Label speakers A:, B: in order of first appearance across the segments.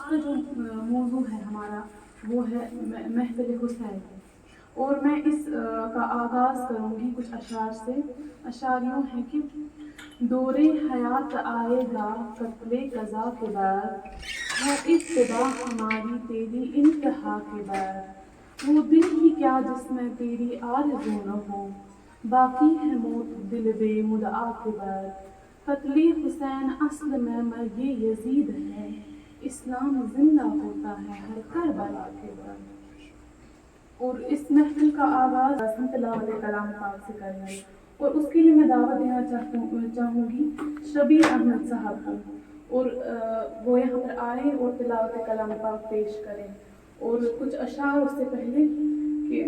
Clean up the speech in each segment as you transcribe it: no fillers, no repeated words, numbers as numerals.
A: کا جو موضوع ہے ہمارا وہ ہے محفل حسین، اور میں اس کا آغاز کروں گی کچھ اشعار سے۔ اشعار یوں ہیں کہ دور حیات آئے گا قتل قضا کے بعد، ہے ابتدا ہماری تیری انتہا کے بعد، وہ دن ہی کیا جس میں تیری آرزو نہ ہو، باقی ہے موت دل بے مدعا کے بعد، قتل حسین اصل میں مرگ یزید ہے، اسلام زندہ ہوتا ہے ہر کربلا کے بعد۔ اور اس محفل کا آغاز ہم تلاوت کلام پاک سے کریں گے، اور اس کے لیے میں دعوت دینا چاہوں گی شبیر احمد صاحب کو، اور وہ یہاں پر آئے اور تلاوت کلام پاک پیش کریں۔ اور کچھ اشعار اس سے پہلے کہ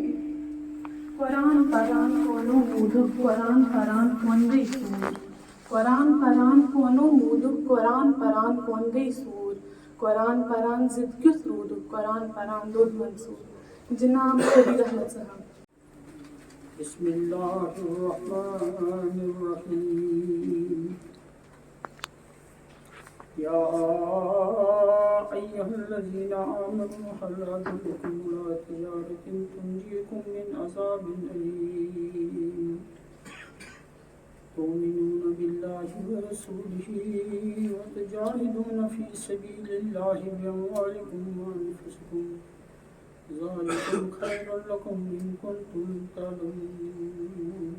A: قرآن پران کونو مودک قرآن پران کون گئی سور، قرآن پران کونو مودک قرآن پران کون گئی سور، قرآن پران ضد کیُتھ رودک قرآن پران دود منصور۔ جناب شبیر احمد صاحب۔
B: بسم اللہ الرحمن الرحیم، یا ایہا الذین آمنوا هل أدلکم علی تجارۃ تنجیکم من عذاب ألیم، تؤمنون باللہ ورسولہ وتجاہدون فی سبیل اللہ بأموالکم وأنفسکم، ذالکم خیر لکم ان کنتم تعلمون،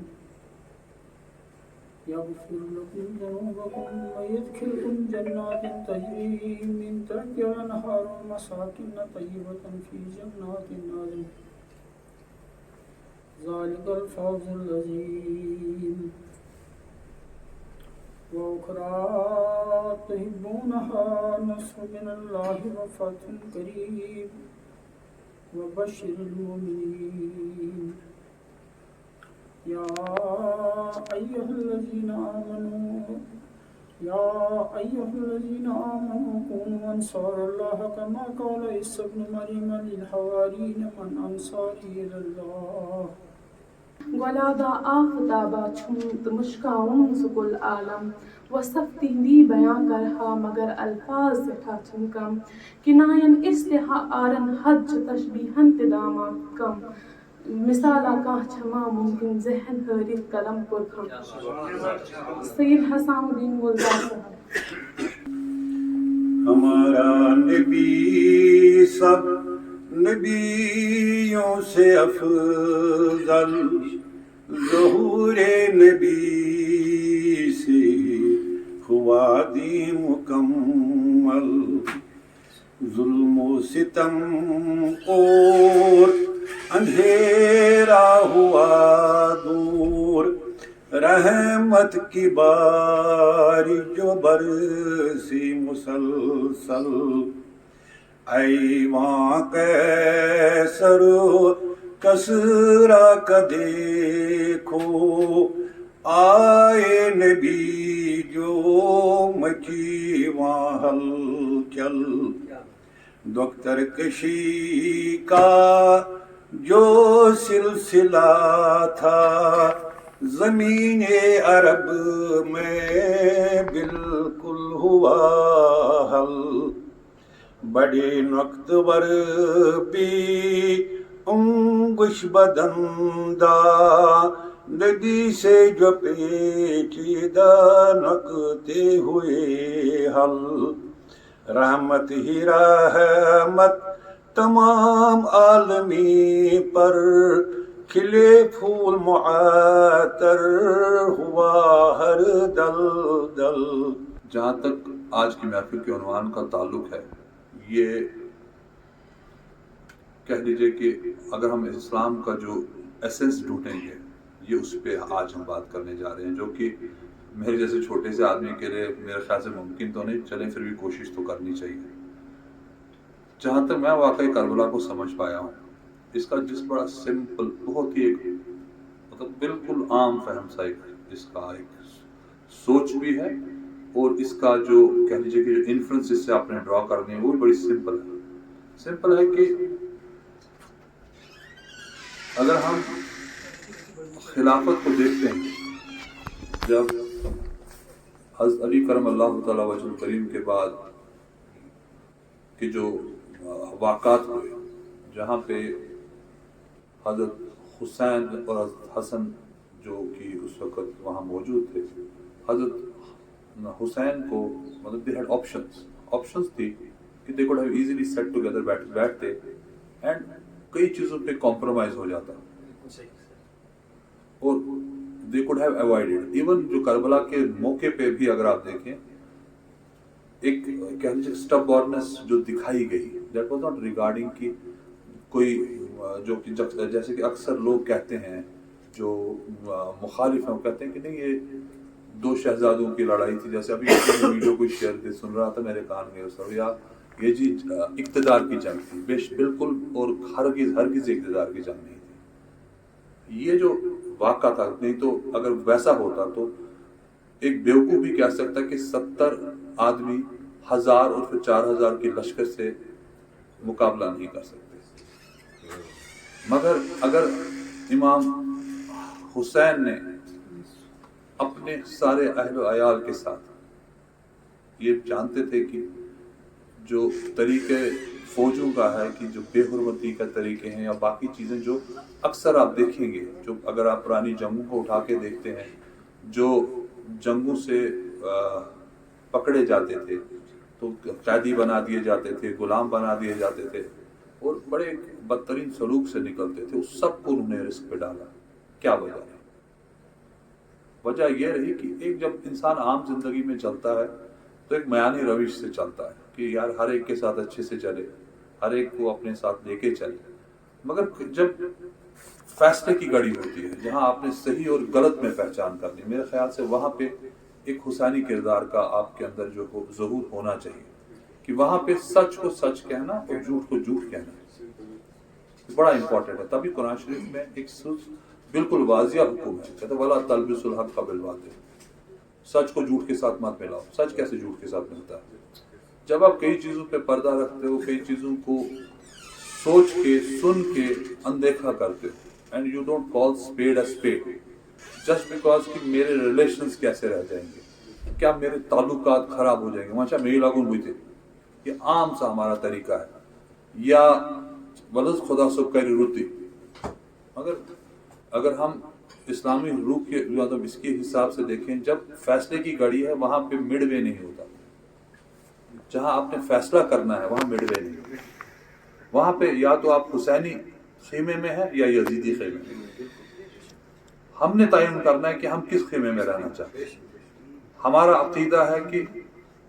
B: یغفر لکم ذنوبکم ویدخلکم جنات تجری من تحتہا الانہار ومساکن طیبۃ فی جنات عدن، ذالک الفوز العظیم، وأخرى تحبونها نصر من اللہ وفتح قریب وبشر المؤمنین، یا ایہا الذین آمنوا کونوا انصار اللہ کما قال عیسی ابن مریم للحواریین من انصاری الی اللہ،
A: گلابا آفتابا چھمت مشکاؤں سکل عالم، وصفتی دی بیاں کرہا مگر الفاظ سٹھا چھن کم، کنائن استعارن حد چھ تشبیہن تداما کم، مثالا کاں چھما ممکن ذہن حریت قلم پر کھم۔ سید حسام الدین گلزار صاحب۔
C: ہمارا نبی سب نبیوں سے افضل، ظہور نبی سے ہوا دین مکمل، ظلم و ستم اور اندھیرا ہوا دور، رحمت کی باری جو برسی مسلسل، ایواں قیصر و کسریٰ کا دیکھو، آئے نبی جو مچی وہاں ہلچل، دختر کشی کا جو سلسلہ تھا زمین عرب میں بالکل ہوا حل، بڑے نقطور بھی انگش بدندہ نبی سے جو پیچیدہ نقطے ہوئے حل، رحمت ہی رحمت تمام عالمی پر، کھلے پھول معطر ہوا ہر دل دل۔
D: جہاں تک آج کی محفل کے عنوان کا تعلق ہے، یہ کہہ لیجئے کہ اگر ہم اسلام کا جو ایسنس ڈھونڈیں گے، یہ اس پہ آج ہم بات کرنے جا رہے ہیں، جو کہ میرے جیسے چھوٹے سے آدمی کے لیے میرے خیال سے ممکن تو نہیں، چلیں پھر بھی کوشش تو کرنی چاہیے۔ جہاں تک میں واقعی کربلا کو سمجھ پایا ہوں، اس کا جس بڑا سمپل، بہت ہی ایک مطلب بالکل عام فہم سا اس کا ایک سوچ بھی ہے، اور اس کا جو کہہ لیجیے کہ جو انفرنس اس سے آپ نے ڈرا کرنی ہے وہ بھی بڑی سمپل ہے۔ سمپل ہے کہ اگر ہم خلافت کو دیکھتے ہیں، جب حضرت علی کرم اللہ تعالی وجہ الکریم کے بعد کے جو واقعات ہوئے جہاں پہ حضرت حسین اور حضرت حسن جو کہ اس وقت وہاں موجود تھے، حضرت حسین کو مطلب دے ہیڈ آپشنز تھی کہ they could have easily sat together بیٹھتے اینڈ کئی چیزوں پہ کمپرومائز ہو جاتا اور they could have avoided even جو کربلا کے موقع پہ بھی اگر آپ دیکھیں ایک کہہ لیجیے اسٹب بورنس جو دکھائی گئی دیٹ واز ناٹ ریگارڈنگ کہ کوئی جو کہ جیسے کہ اکثر لوگ کہتے ہیں جو مخالف ہیں وہ کہتے ہیں کہ نہیں یہ دو شہزادوں کی لڑائی تھی، جیسے ابھی ویڈیو کوئی شیئر سن رہا تھا میرے کان میں اس وقت، یا یہ جی اقتدار کی جنگ تھی، بالکل، اور ہرگز اقتدار کی جنگ نہیں تھی. یہ جو واقعہ تھا، نہیں تو اگر ویسا ہوتا تو ایک بیوقوف بھی کہہ سکتا کہ 70 آدمی 1000 اور پھر 4000 کی لشکر سے مقابلہ نہیں کر سکتے. مگر اگر امام حسین نے اپنے سارے اہل و عیال کے ساتھ یہ جانتے تھے کہ جو طریقے فوجوں کا ہے کہ جو بے حرمتی کا طریقے ہیں یا باقی چیزیں جو اکثر آپ دیکھیں گے، جو اگر آپ پرانی جنگوں کو اٹھا کے دیکھتے ہیں، جو جنگوں سے پکڑے جاتے تھے تو قیدی بنا دیے جاتے تھے، غلام بنا دیے جاتے تھے اور بڑے بدترین سلوک سے نکلتے تھے، اس سب کو انہوں نے رسک پہ ڈالا. کیا وجہ ہے؟ وجہ یہ رہی کہ ایک جب انسان عام زندگی میں چلتا ہے تو ایک میانی روش سے چلتا ہے کہ یار ہر ایک کے ساتھ اچھے سے چلے، ہر ایک کو اپنے ساتھ لے کے چلے. مگر جب فیصلے کی گھڑی ہوتی ہے جہاں آپ نے صحیح اور غلط میں پہچان کرنی، میرے خیال سے وہاں پہ ایک حسینی کردار کا آپ کے اندر جو ظہور ہونا چاہیے کہ وہاں پہ سچ کو سچ کہنا اور جھوٹ کو جھوٹ کہنا بڑا امپورٹنٹ ہے. تبھی قرآن شریف میں ایک بالکل واضح حکم ہے، کہتے وَلَا تَلْبِسُوا الْحَقَّ بِالْبَاطِلِ، سچ کو جھوٹ کے ساتھ مت ملاؤ. سچ کیسے جھوٹ کے ساتھ ملتا ہے؟ جب آپ کئی چیزوں پہ پردہ رکھتے ہو، کئی چیزوں کو سوچ کے سن کے اندیکھا کرتے ہو، and you don't call speed a speed just because کہ میرے ریلیشنز کیسے رہ جائیں گے، کیا میرے تعلقات خراب ہو جائیں گے، ماشاء میری لاگون ہوئی تھی. یہ عام سا ہمارا طریقہ ہے. یا ولز خدا سب کری روتی. اگر ہم اسلامی روح کے مطلب اس کے حساب سے دیکھیں، جب فیصلے کی گھڑی ہے وہاں پہ مڈ وے نہیں ہوتا. جہاں آپ نے فیصلہ کرنا ہے وہاں مڈ وے نہیں ہوتا. وہاں پہ یا تو آپ حسینی خیمے میں ہیں یا یزیدی خیمے میں. ہم نے تعین کرنا ہے کہ ہم کس خیمے میں رہنا چاہتے ہیں. ہمارا عقیدہ ہے کہ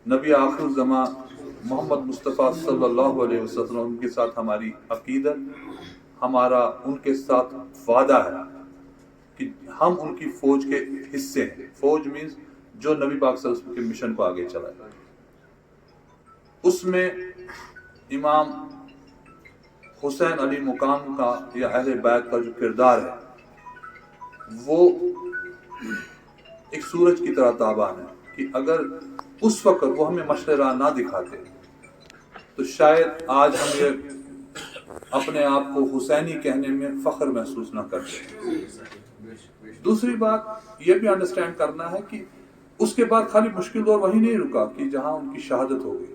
D: نبی آخر الزمان محمد مصطفیٰ صلی اللہ علیہ وسلم کے ساتھ ہماری عقیدت، ہمارا ان کے ساتھ وعدہ ہے کہ ہم ان کی فوج کے حصے ہیں. فوج مینز جو نبی پاک صلی اللہ علیہ وسلم کے مشن کو آگے چلائے. اس میں امام حسین علی مقام کا یا اہل بیت کا جو کردار ہے وہ ایک سورج کی طرح تابان ہے کہ اگر اس وقت وہ ہمیں مشرق راہ نہ دکھاتے تو شاید آج ہم یہ اپنے آپ کو حسینی کہنے میں فخر محسوس نہ کرتے. دوسری بات یہ بھی انڈرسٹینڈ کرنا ہے کہ اس کے بعد خالی مشکل دور وہی نہیں رکا کہ جہاں ان کی شہادت ہو گئی.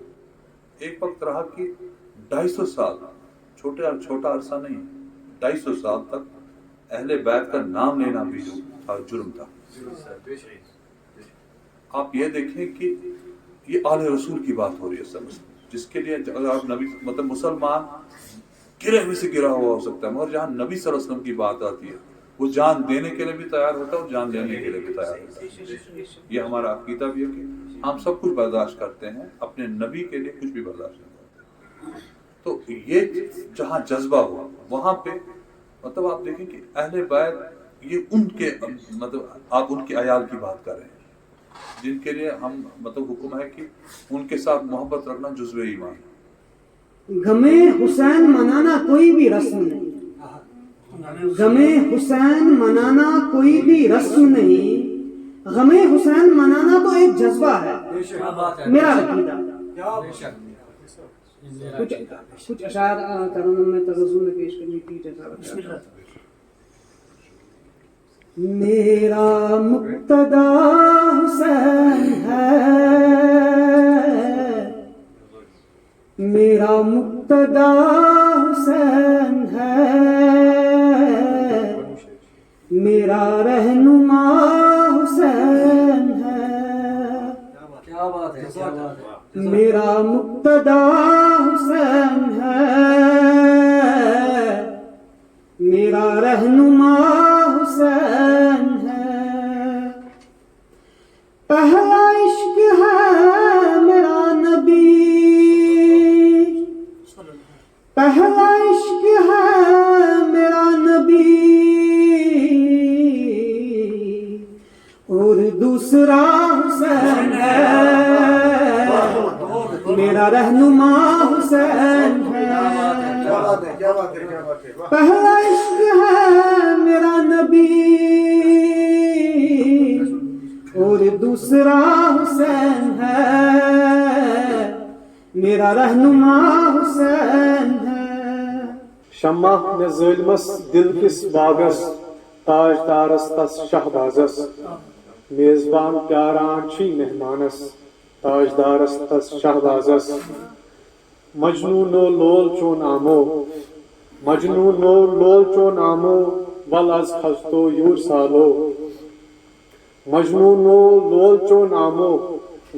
D: ایک وقت رہا کہ 250 سال، چھوٹا عرصہ نہیں، 250 سال تک اہل بیت کا نام لینا بھی جو تھا جرم تھا. آپ یہ دیکھیں کہ یہ آل رسول کی بات ہو رہی ہے سب، جس کے لیے اگر آپ نبی مطلب مسلمان گرے ہوئے سے گرا ہوا ہو سکتا ہے، مگر جہاں نبی صلی اللہ علیہ وسلم کی بات آتی ہے وہ جان دینے کے لیے بھی تیار ہوتا ہے اور جان لینے کے لیے بھی تیار ہوتا ہے. یہ ہمارا عقیدہ بھی ہے کہ ہم سب کچھ برداشت کرتے ہیں، اپنے نبی کے لیے کچھ بھی برداشت نہیں کرتے. تو یہ جہاں جذبہ ہوا وہاں پہ مطلب آپ دیکھیں کہ اہل بیت یہ ان کے مطلب آپ ان کے عیال کی بات کر رہے ہیں جن کے لیے ہم مطلب حکم ہے کہ ان کے ساتھ محبت رکھنا جزو ایمان.
E: غم حسین منانا کوئی بھی رسم نہیں، غم حسین منانا کوئی بھی رسم نہیں، غم حسین منانا تو ایک جذبہ ہے. میرا عقیدہ کچھ اشعار ترنم میں تغزل میں پیش کرنے کی جیسا میرا مقتدا حسین ہے، میرا مقتدا حسین ہے، میرا رہنما حسین ہے،
B: کیا بات ہے، کیا بات ہے.
E: میرا مقتدا حسین ہے، میرا رہنما حسین ہے، پہلا عشق ہے میرا نبی، پہلا عشق ہے میرا نبی، اور دوسرا حسین ہے، میرا رہنما حسین ہے، پہلا عشق ہے میرا نبی، اور دوسرا حسین ہے، میرا رہنما حسین ہے.
F: شمع میں ظلمس دل کس باغس، تاجدارس تس شہبازس، میزبان پیاران چھی مہمانس، تاجدارس تس شہبازس، مجنون و لول چون آمو، مجنون و لول چون آمو، ول از خستو یور سالو، مجنون و لول چون آمو،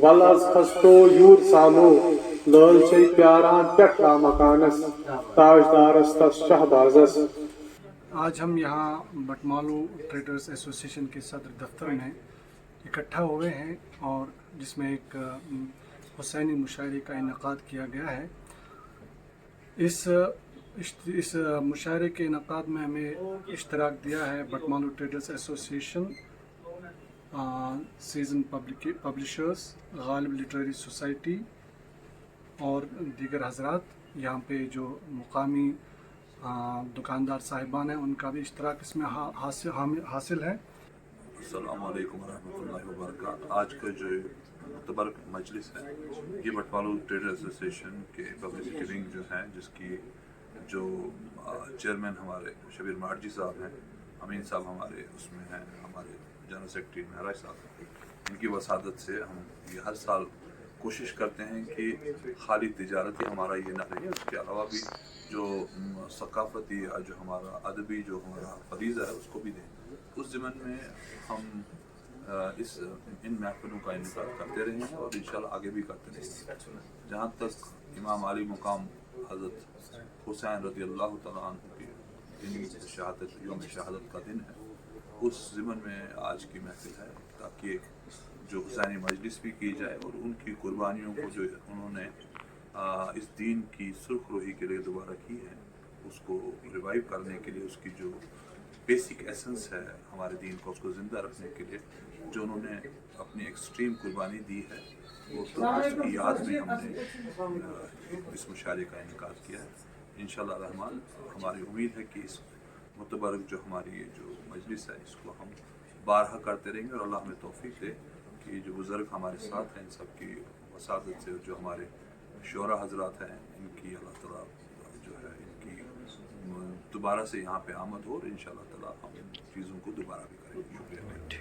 F: ول از خستو یور سالو، لول چھ پیاران پٹھا مکانس، تاجدارس تس شہبازس.
G: آج ہم یہاں بٹمالو ٹریڈرز ایسوسیشن کے صدر دفتر میں اکٹھا ہوئے ہیں، اور جس میں ایک حسینی مشاعرے کا انعقاد کیا گیا ہے. اس مشاعرے کے انعقاد میں ہمیں اشتراک دیا ہے Batamaloo traders association, season publishers, غالب لٹریری سوسائٹی اور دیگر حضرات. یہاں پہ جو مقامی دکاندار صاحبان ہیں ان کا بھی اشتراک اس میں حاصل ہے.
D: السلام علیکم ورحمۃ اللہ وبرکاتہ. آج کا جو متبرک مجلس ہے یہ بٹمالو ٹریڈر ایسوسیشن کے پبلسٹی ونگ جو ہیں، جس کی جو چیئرمین ہمارے شبیر مارجی صاحب ہیں، امین صاحب ہمارے اس میں ہیں، ہمارے جنرل سیکرٹری مہراج صاحب ہیں، ان کی وسادت سے ہم یہ ہر سال کوشش کرتے ہیں کہ خالی تجارتی ہمارا یہ نہ رہے، اس کے علاوہ بھی جو ثقافتی یا جو ہمارا ادبی جو ہمارا فریضہ ہے اس کو بھی دیں. اس ضمن میں ہم ان محفلوں کا انعقاد کرتے رہیں گے اور انشاءاللہ آگے بھی کرتے رہیں گے. جہاں تک امام علی مقام حضرت حسین رضی اللہ تعالیٰ عنہ کی شہادت، یوم شہادت کا دن ہے، اس ضمن میں آج کی محفل ہے تاکہ جو حسینی مجلس بھی کی جائے اور ان کی قربانیوں کو جو انہوں نے اس دین کی سرخ روحی کے لیے دوبارہ کی ہے اس کو ریوائیو کرنے کے لیے، اس کی جو بیسک ایسنس ہے ہمارے دین کو، اس کو زندہ رکھنے کے لیے جو انہوں نے اپنی ایکسٹریم قربانی دی ہے، وہ تو اس کی یاد میں ہم نے اس مشاعرے کا انعقاد کیا ہے. انشاءاللہ الرحمن ہماری امید ہے کہ اس متبرک جو ہماری یہ جو مجلس ہے اس کو ہم بارہا کرتے رہیں گے، اور اللہ ہمیں توفیق دے کہ جو بزرگ ہمارے ساتھ ہیں ان سب کی وسادت سے جو ہمارے شعراء حضرات ہیں ان کی اللہ تعالیٰ جو ہے ان کی دوبارہ سے یہاں پہ آمد ہو، اور انشاءاللہ تعالیٰ ہم ان چیزوں کو دوبارہ بھی کریں گے. شکریہ.